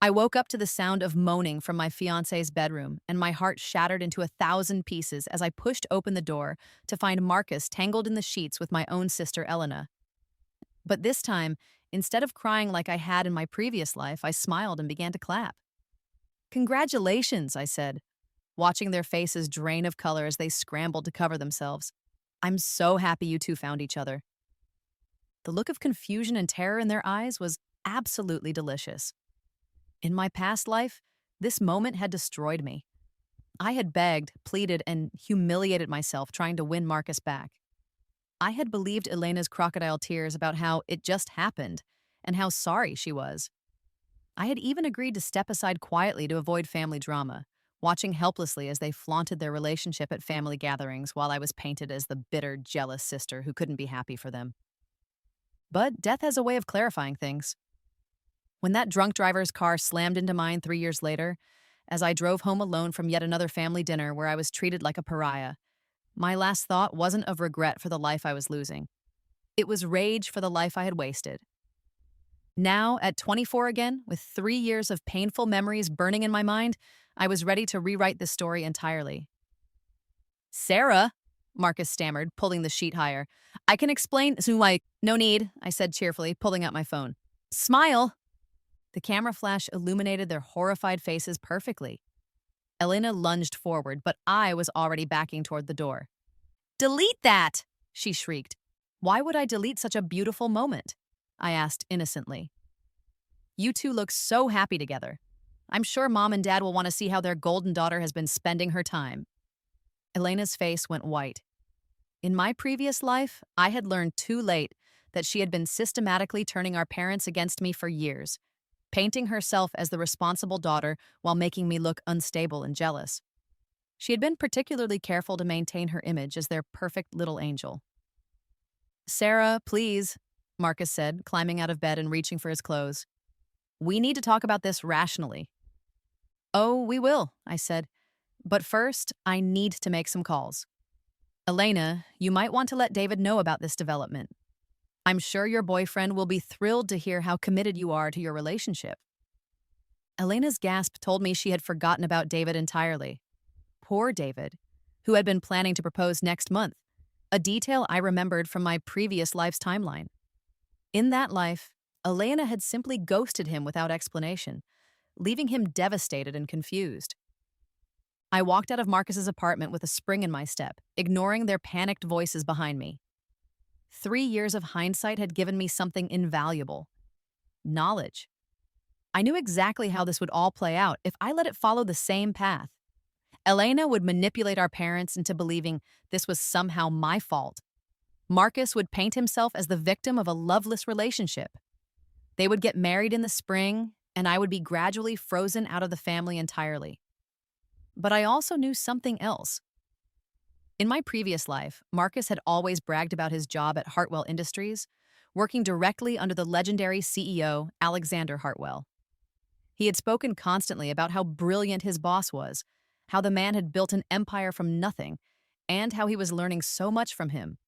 I woke up to the sound of moaning from my fiance's bedroom, and my heart shattered into 1,000 pieces as I pushed open the door to find Marcus tangled in the sheets with my own sister Elena. But this time, instead of crying like I had in my previous life, I smiled and began to clap. "Congratulations," I said, watching their faces drain of color as they scrambled to cover themselves. "I'm so happy you two found each other." The look of confusion and terror in their eyes was absolutely delicious. In my past life, this moment had destroyed me. I had begged, pleaded, and humiliated myself trying to win Marcus back. I had believed Elena's crocodile tears about how it just happened and how sorry she was. I had even agreed to step aside quietly to avoid family drama, watching helplessly as they flaunted their relationship at family gatherings while I was painted as the bitter, jealous sister who couldn't be happy for them. But death has a way of clarifying things. When that drunk driver's car slammed into mine 3 years later, as I drove home alone from yet another family dinner where I was treated like a pariah, my last thought wasn't of regret for the life I was losing. It was rage for the life I had wasted. Now, at 24 again, with 3 years of painful memories burning in my mind, I was ready to rewrite this story entirely. "Sarah," Marcus stammered, pulling the sheet higher. "I can explain." "No need," I said cheerfully, pulling out my phone. "Smile." The camera flash illuminated their horrified faces perfectly. Elena lunged forward, but I was already backing toward the door. "Delete that!" she shrieked. "Why would I delete such a beautiful moment?" I asked innocently. "You two look so happy together. I'm sure Mom and Dad will want to see how their golden daughter has been spending her time." Elena's face went white. In my previous life, I had learned too late that she had been systematically turning our parents against me for years, painting herself as the responsible daughter while making me look unstable and jealous. She had been particularly careful to maintain her image as their perfect little angel. "Sarah, please," Marcus said, climbing out of bed and reaching for his clothes. "We need to talk about this rationally." "Oh, we will," I said. "But first, I need to make some calls. Elena, you might want to let David know about this development. I'm sure your boyfriend will be thrilled to hear how committed you are to your relationship." Elena's gasp told me she had forgotten about David entirely. Poor David, who had been planning to propose next month, a detail I remembered from my previous life's timeline. In that life, Elena had simply ghosted him without explanation, leaving him devastated and confused. I walked out of Marcus's apartment with a spring in my step, ignoring their panicked voices behind me. 3 years of hindsight had given me something invaluable: knowledge. I knew exactly how this would all play out if I let it follow the same path. Elena would manipulate our parents into believing this was somehow my fault. Marcus would paint himself as the victim of a loveless relationship. They would get married in the spring, and I would be gradually frozen out of the family entirely. But I also knew something else. In my previous life, Marcus had always bragged about his job at Hartwell Industries, working directly under the legendary CEO, Alexander Hartwell. He had spoken constantly about how brilliant his boss was, how the man had built an empire from nothing, and how he was learning so much from him.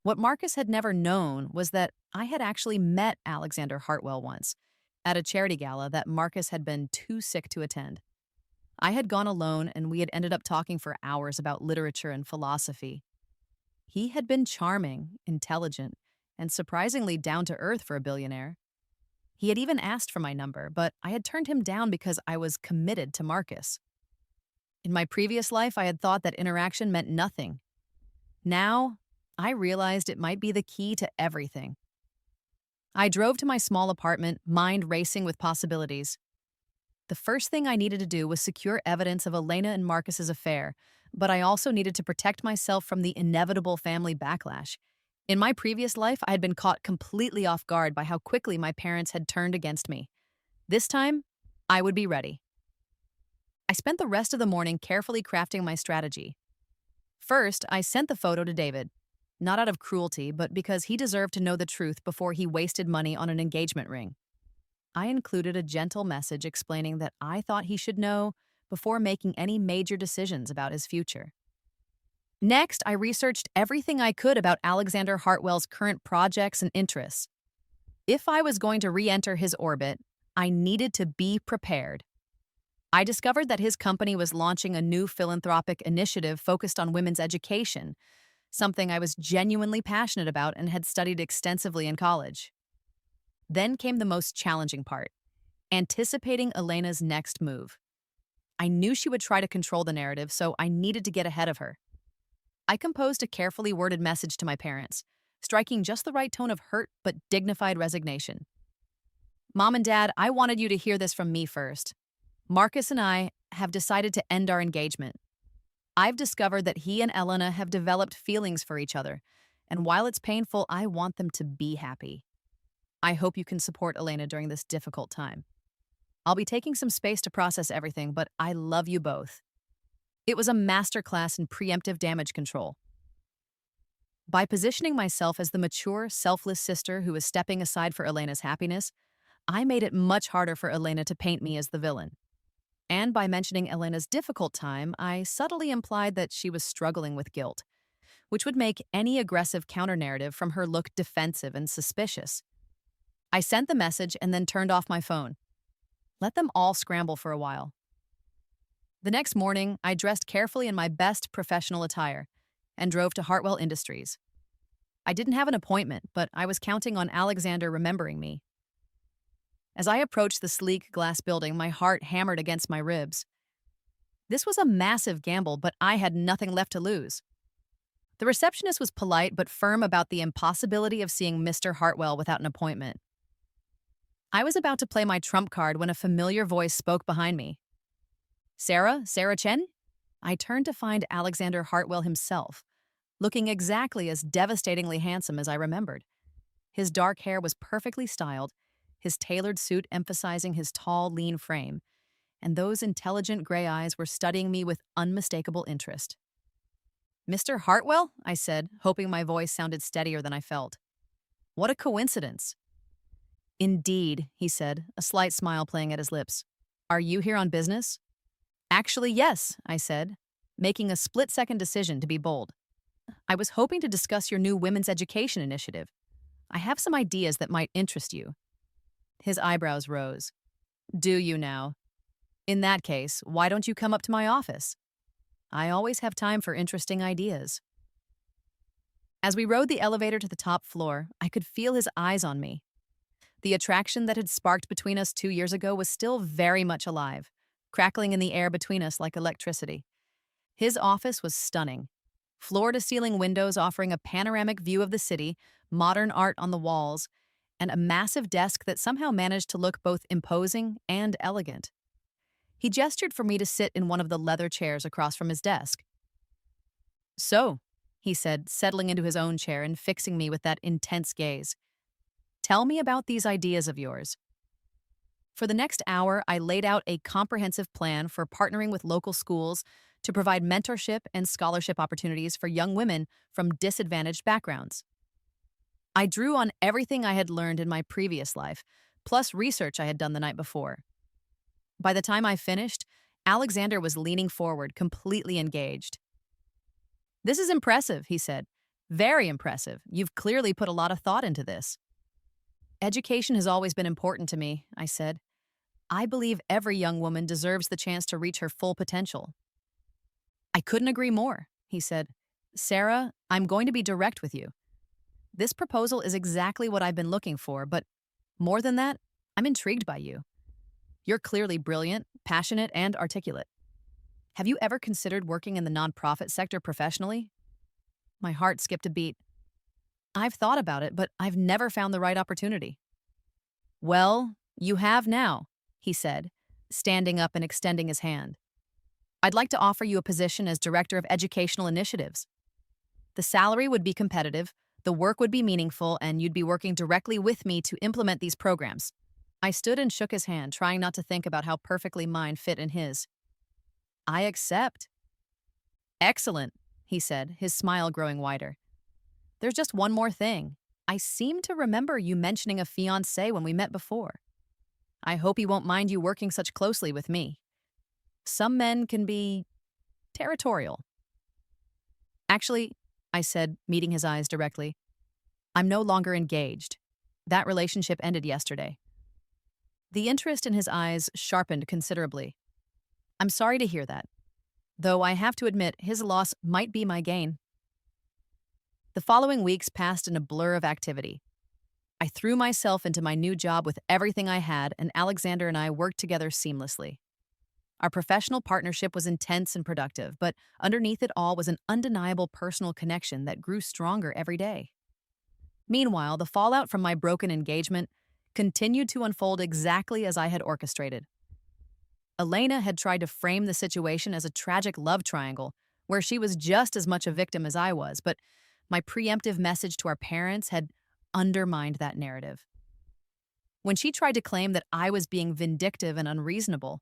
What Marcus had never known was that I had actually met Alexander Hartwell once, at a charity gala that Marcus had been too sick to attend. I had gone alone, and we had ended up talking for hours about literature and philosophy. He had been charming, intelligent, and surprisingly down to earth for a billionaire. He had even asked for my number, but I had turned him down because I was committed to Marcus. In my previous life, I had thought that interaction meant nothing. Now, I realized it might be the key to everything. I drove to my small apartment, mind racing with possibilities. The first thing I needed to do was secure evidence of Elena and Marcus's affair, but I also needed to protect myself from the inevitable family backlash. In my previous life, I had been caught completely off guard by how quickly my parents had turned against me. This time, I would be ready. I spent the rest of the morning carefully crafting my strategy. First, I sent the photo to David, not out of cruelty, but because he deserved to know the truth before he wasted money on an engagement ring. I included a gentle message explaining that I thought he should know before making any major decisions about his future. Next, I researched everything I could about Alexander Hartwell's current projects and interests. If I was going to re-enter his orbit, I needed to be prepared. I discovered that his company was launching a new philanthropic initiative focused on women's education, something I was genuinely passionate about and had studied extensively in college. Then came the most challenging part, anticipating Elena's next move. I knew she would try to control the narrative, so I needed to get ahead of her. I composed a carefully worded message to my parents, striking just the right tone of hurt but dignified resignation. Mom and Dad, I wanted you to hear this from me first. Marcus and I have decided to end our engagement. I've discovered that he and Elena have developed feelings for each other, and while it's painful, I want them to be happy. I hope you can support Elena during this difficult time. I'll be taking some space to process everything, but I love you both. It was a masterclass in preemptive damage control. By positioning myself as the mature, selfless sister who was stepping aside for Elena's happiness, I made it much harder for Elena to paint me as the villain. And by mentioning Elena's difficult time, I subtly implied that she was struggling with guilt, which would make any aggressive counter-narrative from her look defensive and suspicious. I sent the message and then turned off my phone. Let them all scramble for a while. The next morning, I dressed carefully in my best professional attire and drove to Hartwell Industries. I didn't have an appointment, but I was counting on Alexander remembering me. As I approached the sleek glass building, my heart hammered against my ribs. This was a massive gamble, but I had nothing left to lose. The receptionist was polite but firm about the impossibility of seeing Mr. Hartwell without an appointment. I was about to play my trump card when a familiar voice spoke behind me. Sarah Chen? I turned to find Alexander Hartwell himself, looking exactly as devastatingly handsome as I remembered. His dark hair was perfectly styled, his tailored suit emphasizing his tall, lean frame, and those intelligent gray eyes were studying me with unmistakable interest. Mr. Hartwell? I said, hoping my voice sounded steadier than I felt. What a coincidence. Indeed, he said, a slight smile playing at his lips. Are you here on business? Actually, yes, I said, making a split-second decision to be bold. I was hoping to discuss your new women's education initiative. I have some ideas that might interest you. His eyebrows rose. Do you now? In that case, why don't you come up to my office? I always have time for interesting ideas. As we rode the elevator to the top floor, I could feel his eyes on me. The attraction that had sparked between us 2 years ago was still very much alive, crackling in the air between us like electricity. His office was stunning. Floor-to-ceiling windows offering a panoramic view of the city, modern art on the walls, and a massive desk that somehow managed to look both imposing and elegant. He gestured for me to sit in one of the leather chairs across from his desk. So, he said, settling into his own chair and fixing me with that intense gaze. Tell me about these ideas of yours. For the next hour, I laid out a comprehensive plan for partnering with local schools to provide mentorship and scholarship opportunities for young women from disadvantaged backgrounds. I drew on everything I had learned in my previous life, plus research I had done the night before. By the time I finished, Alexander was leaning forward, completely engaged. This is impressive, he said. Very impressive. You've clearly put a lot of thought into this. Education has always been important to me, I said. I believe every young woman deserves the chance to reach her full potential. I couldn't agree more, he said. Sarah, I'm going to be direct with you. This proposal is exactly what I've been looking for, but more than that, I'm intrigued by you. You're clearly brilliant, passionate, and articulate. Have you ever considered working in the nonprofit sector professionally? My heart skipped a beat. I've thought about it, but I've never found the right opportunity. Well, you have now, he said, standing up and extending his hand. I'd like to offer you a position as Director of Educational Initiatives. The salary would be competitive, the work would be meaningful, and you'd be working directly with me to implement these programs. I stood and shook his hand, trying not to think about how perfectly mine fit in his. I accept. Excellent, he said, his smile growing wider. There's just one more thing. I seem to remember you mentioning a fiancé when we met before. I hope he won't mind you working such closely with me. Some men can be territorial. Actually, I said, meeting his eyes directly, I'm no longer engaged. That relationship ended yesterday. The interest in his eyes sharpened considerably. I'm sorry to hear that, though I have to admit his loss might be my gain. The following weeks passed in a blur of activity. I threw myself into my new job with everything I had, and Alexander and I worked together seamlessly. Our professional partnership was intense and productive, but underneath it all was an undeniable personal connection that grew stronger every day. Meanwhile, the fallout from my broken engagement continued to unfold exactly as I had orchestrated. Elena had tried to frame the situation as a tragic love triangle, where she was just as much a victim as I was, but my preemptive message to our parents had undermined that narrative. When she tried to claim that I was being vindictive and unreasonable,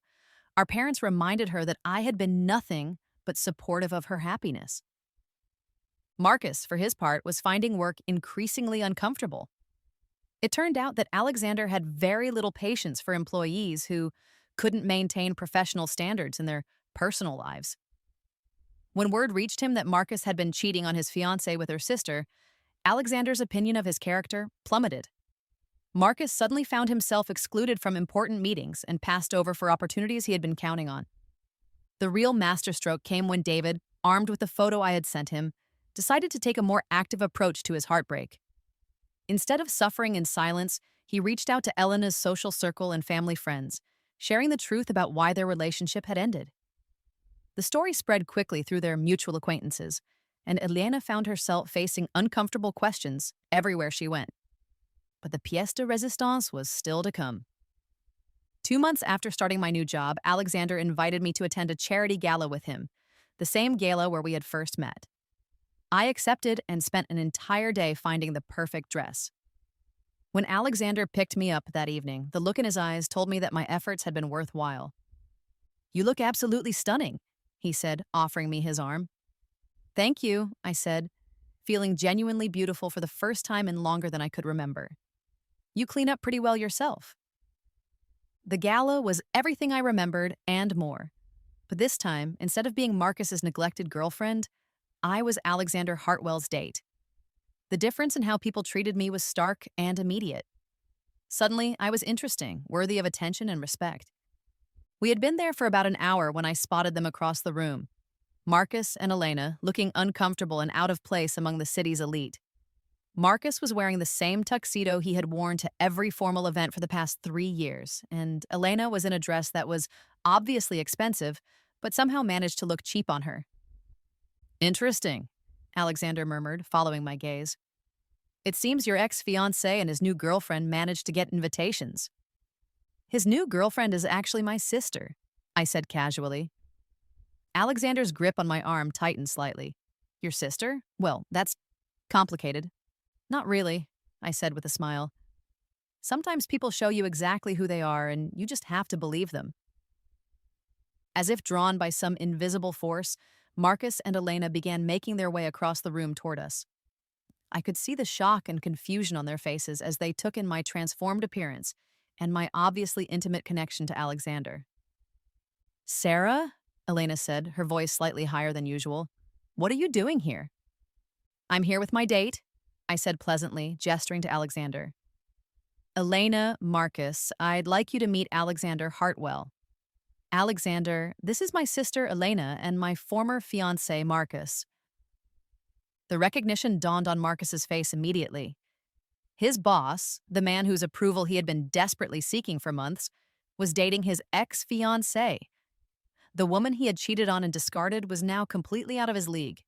our parents reminded her that I had been nothing but supportive of her happiness. Marcus, for his part, was finding work increasingly uncomfortable. It turned out that Alexander had very little patience for employees who couldn't maintain professional standards in their personal lives. When word reached him that Marcus had been cheating on his fiancée with her sister, Alexander's opinion of his character plummeted. Marcus suddenly found himself excluded from important meetings and passed over for opportunities he had been counting on. The real masterstroke came when David, armed with the photo I had sent him, decided to take a more active approach to his heartbreak. Instead of suffering in silence, he reached out to Elena's social circle and family friends, sharing the truth about why their relationship had ended. The story spread quickly through their mutual acquaintances, and Elena found herself facing uncomfortable questions everywhere she went. But the pièce de résistance was still to come. 2 months after starting my new job, Alexander invited me to attend a charity gala with him, the same gala where we had first met. I accepted and spent an entire day finding the perfect dress. When Alexander picked me up that evening, the look in his eyes told me that my efforts had been worthwhile. "You look absolutely stunning," he said, offering me his arm. "Thank you," I said, feeling genuinely beautiful for the first time in longer than I could remember. "You clean up pretty well yourself." The gala was everything I remembered and more. But this time, instead of being Marcus's neglected girlfriend, I was Alexander Hartwell's date. The difference in how people treated me was stark and immediate. Suddenly, I was interesting, worthy of attention and respect. We had been there for about an hour when I spotted them across the room, Marcus and Elena, looking uncomfortable and out of place among the city's elite. Marcus was wearing the same tuxedo he had worn to every formal event for the past 3 years, and Elena was in a dress that was obviously expensive, but somehow managed to look cheap on her. "Interesting," Alexander murmured, following my gaze. "It seems your ex-fiancé and his new girlfriend managed to get invitations." "His new girlfriend is actually my sister," I said casually. Alexander's grip on my arm tightened slightly. "Your sister? Well, that's complicated." "Not really," I said with a smile. "Sometimes people show you exactly who they are, and you just have to believe them." As if drawn by some invisible force, Marcus and Elena began making their way across the room toward us. I could see the shock and confusion on their faces as they took in my transformed appearance and my obviously intimate connection to Alexander. "Sarah?" Elena said, her voice slightly higher than usual. "What are you doing here?" "I'm here with my date," I said pleasantly, gesturing to Alexander. "Elena, Marcus, I'd like you to meet Alexander Hartwell. Alexander, this is my sister Elena and my former fiancé Marcus." The recognition dawned on Marcus's face immediately. His boss, the man whose approval he had been desperately seeking for months, was dating his ex-fiancée. The woman he had cheated on and discarded was now completely out of his league.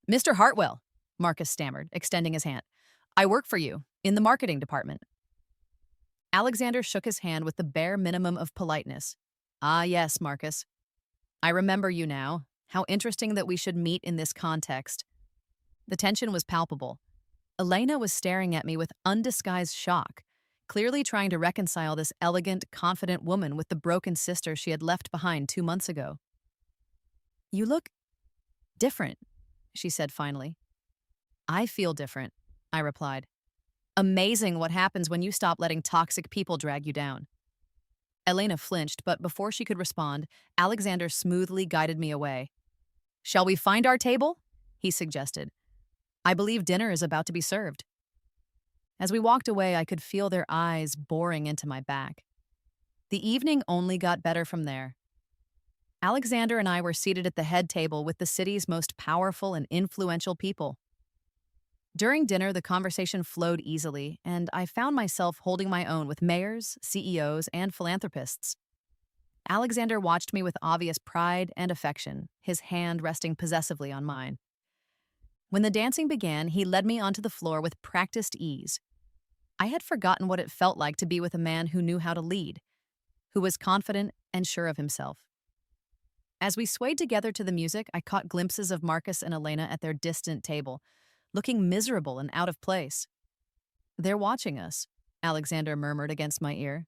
"Mr. Hartwell," Marcus stammered, extending his hand. "I work for you, in the marketing department." Alexander shook his hand with the bare minimum of politeness. "Ah, yes, Marcus. I remember you now. How interesting that we should meet in this context." The tension was palpable. Elena was staring at me with undisguised shock, clearly trying to reconcile this elegant, confident woman with the broken sister she had left behind 2 months ago. "You look different," she said finally. "I feel different," I replied. "Amazing what happens when you stop letting toxic people drag you down." Elena flinched, but before she could respond, Alexander smoothly guided me away. "Shall we find our table?" he suggested. "I believe dinner is about to be served." As we walked away, I could feel their eyes boring into my back. The evening only got better from there. Alexander and I were seated at the head table with the city's most powerful and influential people. During dinner, the conversation flowed easily, and I found myself holding my own with mayors, CEOs, and philanthropists. Alexander watched me with obvious pride and affection, his hand resting possessively on mine. When the dancing began, he led me onto the floor with practiced ease. I had forgotten what it felt like to be with a man who knew how to lead, who was confident and sure of himself. As we swayed together to the music, I caught glimpses of Marcus and Elena at their distant table, looking miserable and out of place. "They're watching us," Alexander murmured against my ear.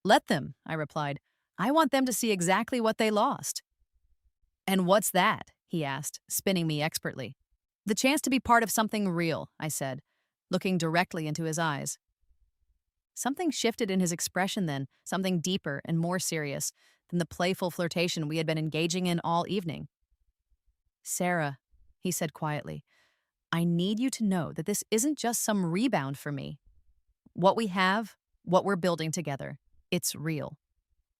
"Let them," I replied. "I want them to see exactly what they lost." "And what's that?" he asked, spinning me expertly. "The chance to be part of something real," I said, looking directly into his eyes. Something shifted in his expression then, something deeper and more serious than the playful flirtation we had been engaging in all evening. "Sarah," he said quietly, "I need you to know that this isn't just some rebound for me. What we have, what we're building together, it's real.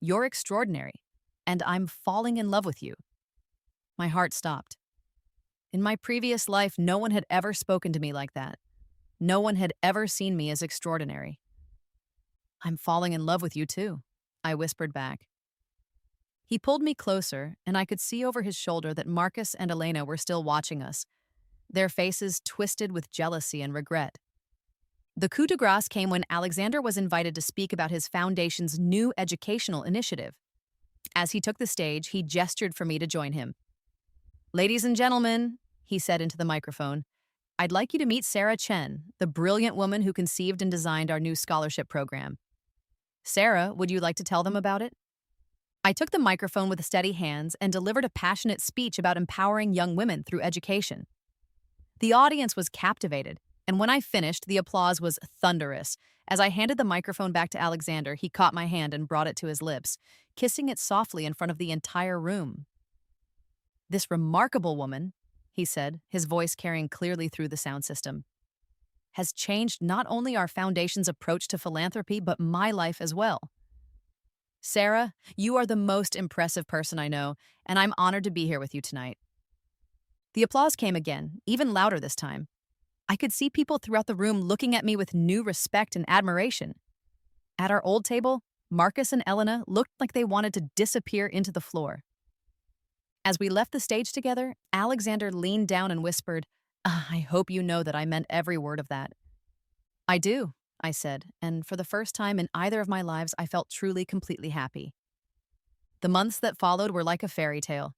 You're extraordinary, and I'm falling in love with you." My heart stopped. In my previous life, no one had ever spoken to me like that. No one had ever seen me as extraordinary. "I'm falling in love with you too," I whispered back. He pulled me closer, and I could see over his shoulder that Marcus and Elena were still watching us, their faces twisted with jealousy and regret. The coup de grace came when Alexander was invited to speak about his foundation's new educational initiative. As he took the stage, he gestured for me to join him. "Ladies and gentlemen," he said into the microphone, "I'd like you to meet Sarah Chen, the brilliant woman who conceived and designed our new scholarship program. Sarah, would you like to tell them about it?" I took the microphone with steady hands and delivered a passionate speech about empowering young women through education. The audience was captivated, and when I finished, the applause was thunderous. As I handed the microphone back to Alexander, he caught my hand and brought it to his lips, kissing it softly in front of the entire room. "This remarkable woman," he said, his voice carrying clearly through the sound system, "has changed not only our foundation's approach to philanthropy, but my life as well. Sarah, you are the most impressive person I know, and I'm honored to be here with you tonight." The applause came again, even louder this time. I could see people throughout the room looking at me with new respect and admiration. At our old table, Marcus and Elena looked like they wanted to disappear into the floor. As we left the stage together, Alexander leaned down and whispered, "I hope you know that I meant every word of that." "I do," I said, and for the first time in either of my lives, I felt truly, completely happy. The months that followed were like a fairy tale.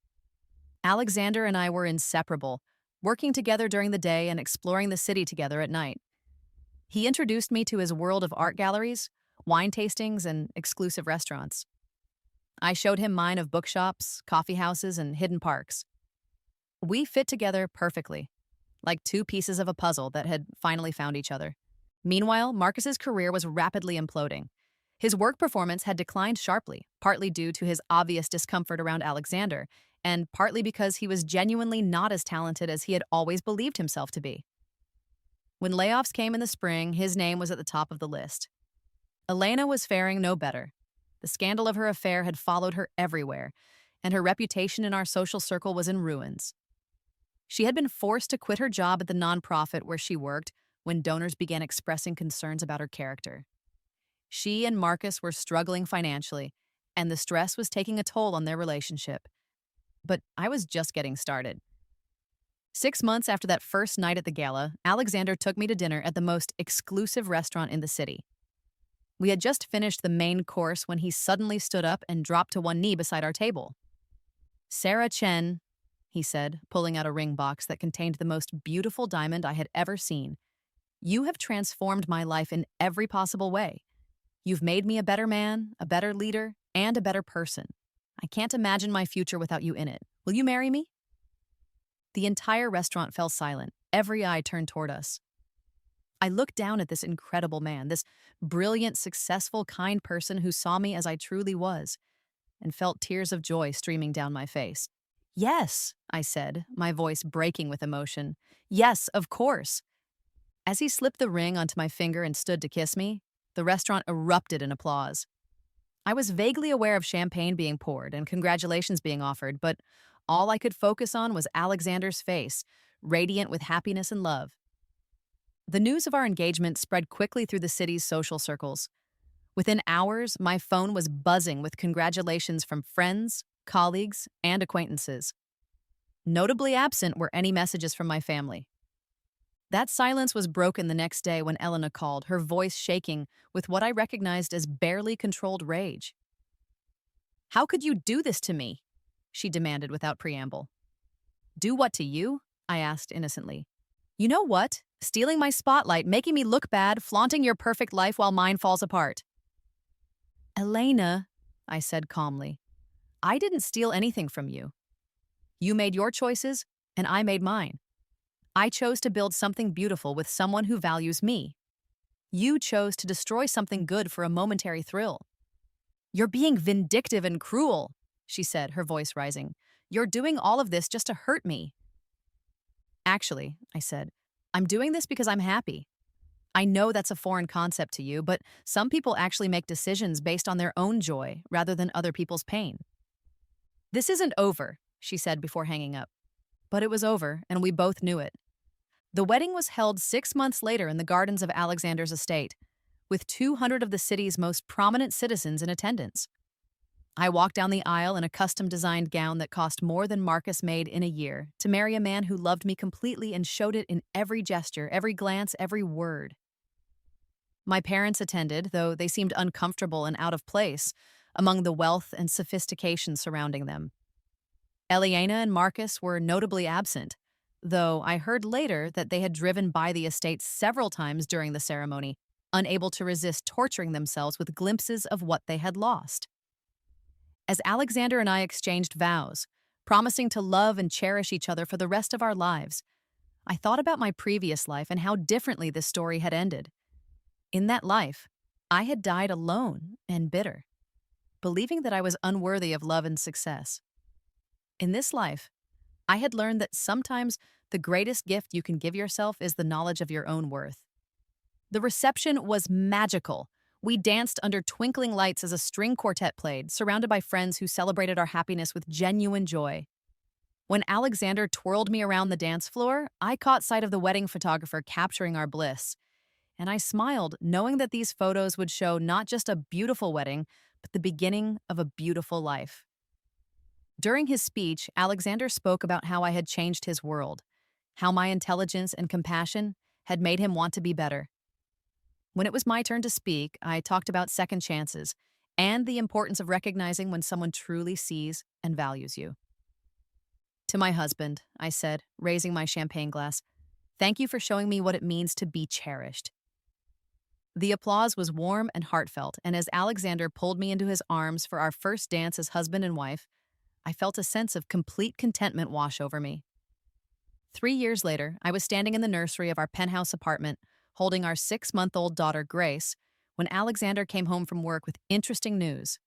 Alexander and I were inseparable, working together during the day and exploring the city together at night. He introduced me to his world of art galleries, wine tastings, and exclusive restaurants. I showed him mine of bookshops, coffee houses, and hidden parks. We fit together perfectly, like two pieces of a puzzle that had finally found each other. Meanwhile, Marcus's career was rapidly imploding. His work performance had declined sharply, partly due to his obvious discomfort around Alexander, and partly because he was genuinely not as talented as he had always believed himself to be. When layoffs came in the spring, his name was at the top of the list. Elena was faring no better. The scandal of her affair had followed her everywhere, and her reputation in our social circle was in ruins. She had been forced to quit her job at the nonprofit where she worked when donors began expressing concerns about her character. She and Marcus were struggling financially, and the stress was taking a toll on their relationship. But I was just getting started. 6 months after that first night at the gala, Alexander took me to dinner at the most exclusive restaurant in the city. We had just finished the main course when he suddenly stood up and dropped to one knee beside our table. "Sarah Chen," he said, pulling out a ring box that contained the most beautiful diamond I had ever seen, "you have transformed my life in every possible way. You've made me a better man, a better leader, and a better person. I can't imagine my future without you in it. Will you marry me?" The entire restaurant fell silent. Every eye turned toward us. I looked down at this incredible man, this brilliant, successful, kind person who saw me as I truly was, and felt tears of joy streaming down my face. "Yes," I said, my voice breaking with emotion. "Yes, of course." As he slipped the ring onto my finger and stood to kiss me, the restaurant erupted in applause. I was vaguely aware of champagne being poured and congratulations being offered, but all I could focus on was Alexander's face, radiant with happiness and love. The news of our engagement spread quickly through the city's social circles. Within hours, my phone was buzzing with congratulations from friends, colleagues, and acquaintances. Notably absent were any messages from my family. That silence was broken the next day when Elena called, her voice shaking with what I recognized as barely controlled rage. "How could you do this to me?" she demanded without preamble. "Do what to you?" I asked innocently. "You know what? Stealing my spotlight, making me look bad, flaunting your perfect life while mine falls apart." "Elena," I said calmly, "I didn't steal anything from you. You made your choices, and I made mine. I chose to build something beautiful with someone who values me. You chose to destroy something good for a momentary thrill. You're being vindictive and cruel," she said, her voice rising. "You're doing all of this just to hurt me." "Actually," I said, "I'm doing this because I'm happy. I know that's a foreign concept to you, but some people actually make decisions based on their own joy rather than other people's pain." "This isn't over," she said before hanging up. But it was over, and we both knew it. The wedding was held 6 months later in the gardens of Alexander's estate, with 200 of the city's most prominent citizens in attendance. I walked down the aisle in a custom-designed gown that cost more than Marcus made in a year to marry a man who loved me completely and showed it in every gesture, every glance, every word. My parents attended, though they seemed uncomfortable and out of place among the wealth and sophistication surrounding them. Eliana and Marcus were notably absent, though I heard later that they had driven by the estate several times during the ceremony, unable to resist torturing themselves with glimpses of what they had lost. As Alexander and I exchanged vows, promising to love and cherish each other for the rest of our lives, I thought about my previous life and how differently this story had ended. In that life, I had died alone and bitter, believing that I was unworthy of love and success. In this life, I had learned that sometimes the greatest gift you can give yourself is the knowledge of your own worth. The reception was magical. We danced under twinkling lights as a string quartet played, surrounded by friends who celebrated our happiness with genuine joy. When Alexander twirled me around the dance floor, I caught sight of the wedding photographer capturing our bliss, and I smiled, knowing that these photos would show not just a beautiful wedding, but the beginning of a beautiful life. During his speech, Alexander spoke about how I had changed his world, how my intelligence and compassion had made him want to be better. When it was my turn to speak, I talked about second chances and the importance of recognizing when someone truly sees and values you. To my husband, I said, raising my champagne glass, "Thank you for showing me what it means to be cherished." The applause was warm and heartfelt, and as Alexander pulled me into his arms for our first dance as husband and wife, I felt a sense of complete contentment wash over me. 3 years later, I was standing in the nursery of our penthouse apartment, holding our 6-month-old daughter, Grace, when Alexander came home from work with interesting news.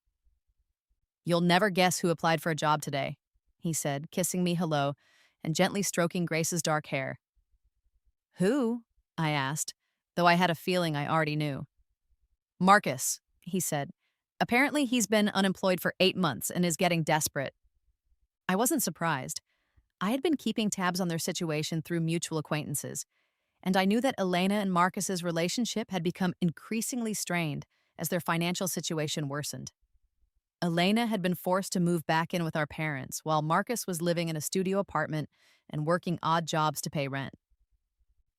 "You'll never guess who applied for a job today," he said, kissing me hello and gently stroking Grace's dark hair. "Who?" I asked, though I had a feeling I already knew. "Marcus," he said. "Apparently he's been unemployed for 8 months and is getting desperate." I wasn't surprised. I had been keeping tabs on their situation through mutual acquaintances, and I knew that Elena and Marcus's relationship had become increasingly strained as their financial situation worsened. Elena had been forced to move back in with our parents, while Marcus was living in a studio apartment and working odd jobs to pay rent.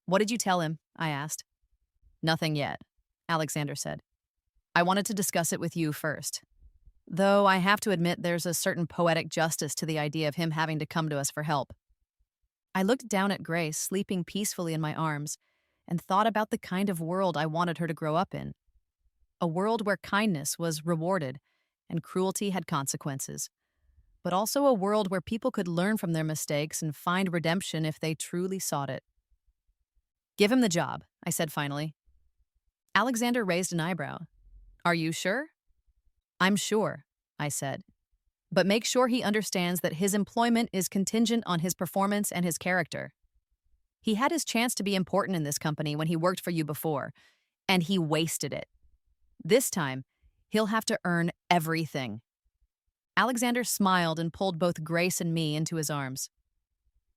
"What did you tell him?" I asked. "Nothing yet," Alexander said. "I wanted to discuss it with you first. Though I have to admit there's a certain poetic justice to the idea of him having to come to us for help." I looked down at Grace, sleeping peacefully in my arms, and thought about the kind of world I wanted her to grow up in. A world where kindness was rewarded and cruelty had consequences, but also a world where people could learn from their mistakes and find redemption if they truly sought it. "Give him the job," I said finally. Alexander raised an eyebrow. "Are you sure?" "I'm sure," I said. "But make sure he understands that his employment is contingent on his performance and his character. He had his chance to be important in this company when he worked for you before, and he wasted it. This time, He'll have to earn everything. Alexander smiled and pulled both Grace and me into his arms.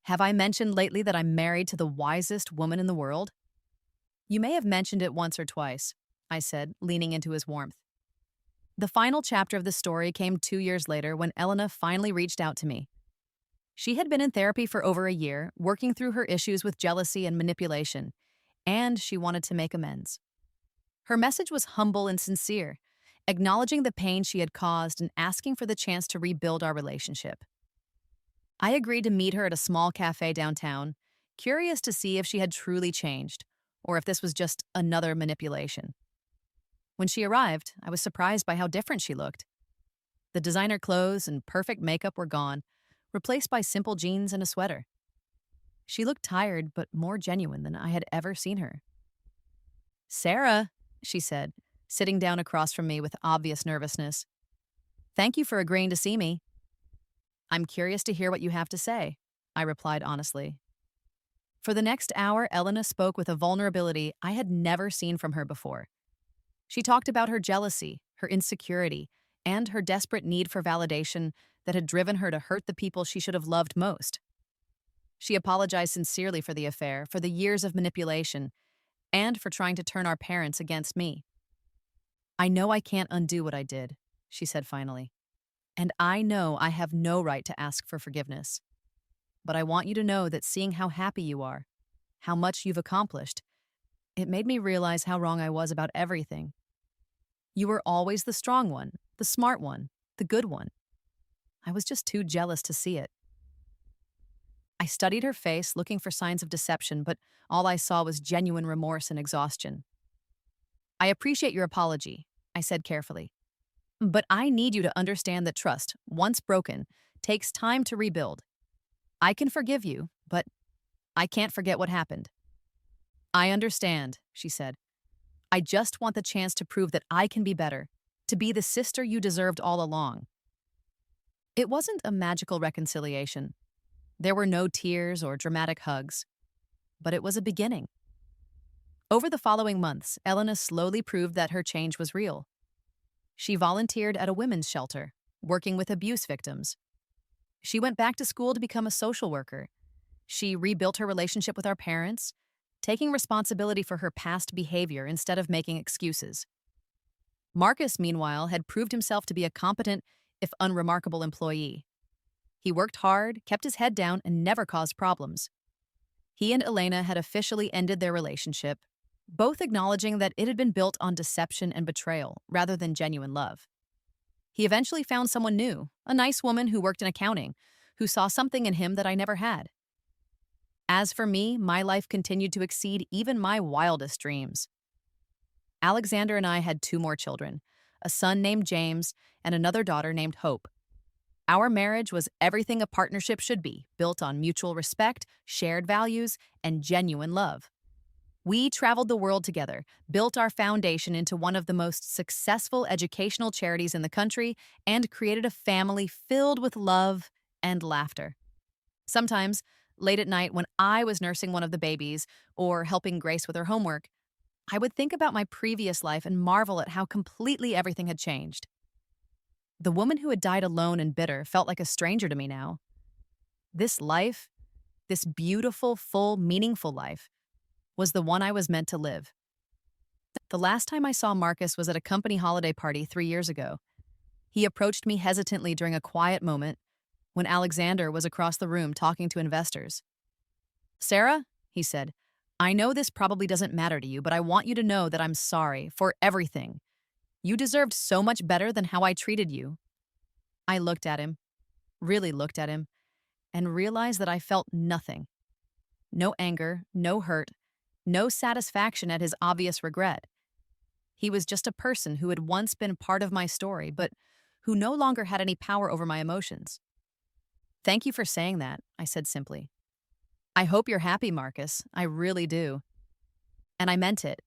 Have I mentioned lately that I'm married to the wisest woman in the world? You may have mentioned it once or twice, I said, leaning into his warmth. The final chapter of the story came 2 years later when Elena finally reached out to me. She had been in therapy for over a year, working through her issues with jealousy and manipulation, and she wanted to make amends. Her message was humble and sincere, acknowledging the pain she had caused and asking for the chance to rebuild our relationship. I agreed to meet her at a small cafe downtown, curious to see if she had truly changed, or if this was just another manipulation. When she arrived, I was surprised by how different she looked. The designer clothes and perfect makeup were gone, replaced by simple jeans and a sweater. She looked tired but more genuine than I had ever seen her. "Sarah," she said, sitting down across from me with obvious nervousness. "Thank you for agreeing to see me." "I'm curious to hear what you have to say," I replied honestly. For the next hour, Elena spoke with a vulnerability I had never seen from her before. She talked about her jealousy, her insecurity, and her desperate need for validation that had driven her to hurt the people she should have loved most. She apologized sincerely for the affair, for the years of manipulation, and for trying to turn our parents against me. "I know I can't undo what I did," she said finally. "And I know I have no right to ask for forgiveness. But I want you to know that seeing how happy you are, how much you've accomplished, it made me realize how wrong I was about everything. You were always the strong one, the smart one, the good one. I was just too jealous to see it." I studied her face, looking for signs of deception, but all I saw was genuine remorse and exhaustion. "I appreciate your apology," I said carefully. "But I need you to understand that trust, once broken, takes time to rebuild. I can forgive you, but I can't forget what happened." "I understand," she said. "I just want the chance to prove that I can be better, to be the sister you deserved all along." It wasn't a magical reconciliation. There were no tears or dramatic hugs, but it was a beginning. Over the following months, Elena slowly proved that her change was real. She volunteered at a women's shelter, working with abuse victims. She went back to school to become a social worker. She rebuilt her relationship with our parents, taking responsibility for her past behavior instead of making excuses. Marcus, meanwhile, had proved himself to be a competent, if unremarkable, employee. He worked hard, kept his head down, and never caused problems. He and Elena had officially ended their relationship, both acknowledging that it had been built on deception and betrayal rather than genuine love. He eventually found someone new, a nice woman who worked in accounting, who saw something in him that I never had. As for me, my life continued to exceed even my wildest dreams. Alexander and I had 2 more children, a son named James and another daughter named Hope. Our marriage was everything a partnership should be, built on mutual respect, shared values, and genuine love. We traveled the world together, built our foundation into one of the most successful educational charities in the country, and created a family filled with love and laughter. Sometimes, late at night when I was nursing one of the babies or helping Grace with her homework, I would think about my previous life and marvel at how completely everything had changed. The woman who had died alone and bitter felt like a stranger to me now. This life, this beautiful, full, meaningful life, was the one I was meant to live. The last time I saw Marcus was at a company holiday party 3 years ago. He approached me hesitantly during a quiet moment when Alexander was across the room talking to investors. "Sarah," he said, "I know this probably doesn't matter to you, but I want you to know that I'm sorry for everything. You deserved so much better than how I treated you." I looked at him, really looked at him, and realized that I felt nothing. No anger, no hurt, no satisfaction at his obvious regret. He was just a person who had once been part of my story, but who no longer had any power over my emotions. "Thank you for saying that," I said simply. "I hope you're happy, Marcus. I really do." And I meant it.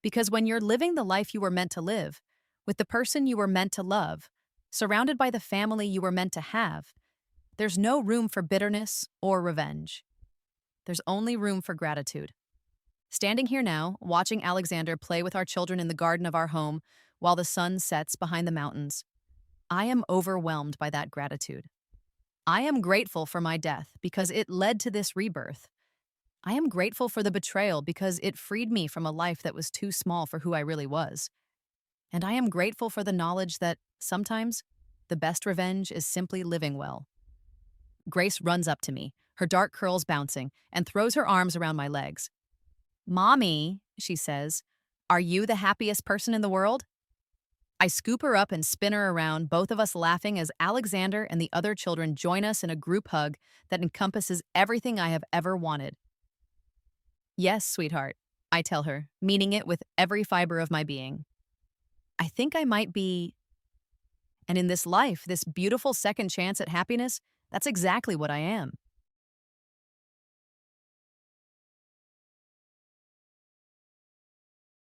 Because when you're living the life you were meant to live, with the person you were meant to love, surrounded by the family you were meant to have, there's no room for bitterness or revenge. There's only room for gratitude. Standing here now, watching Alexander play with our children in the garden of our home, while the sun sets behind the mountains. I am overwhelmed by that gratitude. I am grateful for my death because it led to this rebirth. I am grateful for the betrayal because it freed me from a life that was too small for who I really was. And I am grateful for the knowledge that sometimes the best revenge is simply living well. Grace runs up to me, her dark curls bouncing, and throws her arms around my legs. "Mommy," she says, "are you the happiest person in the world?" I scoop her up and spin her around, both of us laughing as Alexander and the other children join us in a group hug that encompasses everything I have ever wanted. "Yes, sweetheart," I tell her, meaning it with every fiber of my being. I think I might be, and in this life, this beautiful second chance at happiness, that's exactly what I am.